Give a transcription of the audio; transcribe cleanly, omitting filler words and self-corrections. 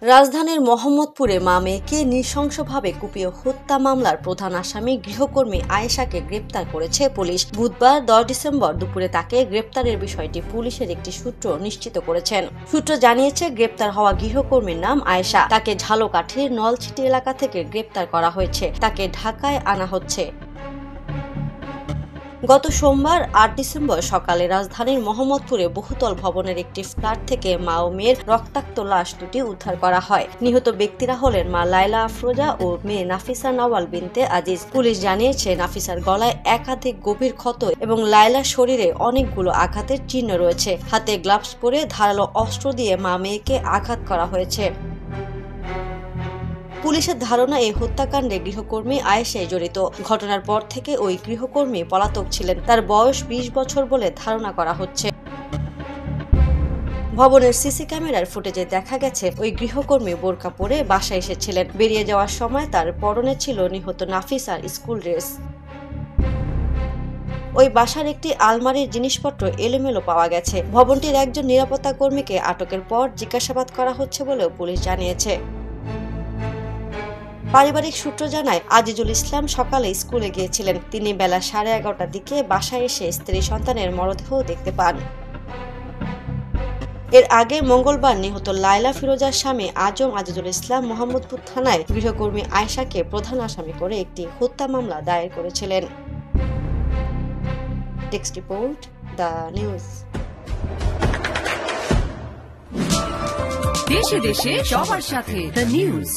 রাজধানীর মোহাম্মদপুরে মা মেয়েকে নৃশংসভাবে কুপিয়ে হত্যা মামলার প্রধান আসামি গৃহকর্মী আয়েশাকে গ্রেপ্তার করেছে পুলিশ। বুধবার 10 ডিসেম্বর দুপুরে তাকে গ্রেপ্তারের বিষয়টি পুলিশের একটি সূত্র নিশ্চিত করেছেন। সূত্র জানিয়েছে, গ্রেপ্তার হওয়া গৃহকর্মীর নাম আয়েশা। তাকে ঝালকাঠির নলছিটি এলাকা থেকে গ্রেপ্তার করা হয়েছে। তাকে ঢাকায় আনা হচ্ছে। গত সোমবার 8 ডিসেম্বর সকালে রাজধানীর মোহাম্মদপুরে বহুতল ভবনের একটি ফ্ল্যাট থেকে মা ও মেয়ের রক্তাক্ত লাশ দুটি উদ্ধার করা হয়। নিহত ব্যক্তিরা হলেন মা লাইলা আফরোজা ও মেয়ে নাফিসা নওয়াল বিনতে আজিজ। পুলিশ জানিয়েছে, নাফিসার গলায় একাধিক গভীর ক্ষত এবং লাইলার শরীরে অনেকগুলো আঘাতের চিহ্ন রয়েছে। হাতে গ্লাভস পরে ধারালো অস্ত্র দিয়ে মা মেয়েকে আঘাত করা হয়েছে। পুলিশের ধারণা, এই হত্যাকাণ্ডে গৃহকর্মী আয়েশাই জড়িত। ঘটনার পর থেকে ওই গৃহকর্মী পলাতক ছিলেন। তার বয়স 20 বছর বলে ধারণা করা হচ্ছে। ভবনের সিসি ক্যামেরার ফুটেজে দেখা গেছে, ওই গৃহকর্মী বোরকা পরে বাসায় এসেছিলেন। বেরিয়ে যাওয়ার সময় তার পরনে ছিল নিহত নাফিসার স্কুল ড্রেস। ওই বাসার একটি আলমারির জিনিসপত্র এলোমেলো পাওয়া গেছে। ভবনটির একজন নিরাপত্তা কর্মীকে আটকের পর জিজ্ঞাসাবাদ করা হচ্ছে বলেও পুলিশ জানিয়েছে। পারিবারিক সূত্র জানায়, আজিজুল ইসলাম সকালে স্কুলে গিয়েছিলেন। তিনি বেলা 11:30টার দিকে বাসায় এসে স্ত্রী সন্তানের মরদেহ দেখতে পান। এর আগে মঙ্গলবার নিহত লাইলা ফিরোজার স্বামী আজম আজিজুল ইসলাম মোহাম্মদপুর থানায় গৃহকর্মী আয়েশাকে প্রধান আসামি করে একটি হত্যা মামলা দায়ের করেছিলেন। Text report, the news. দেশে দেশে সবার সাথে, দ্য নিউজ।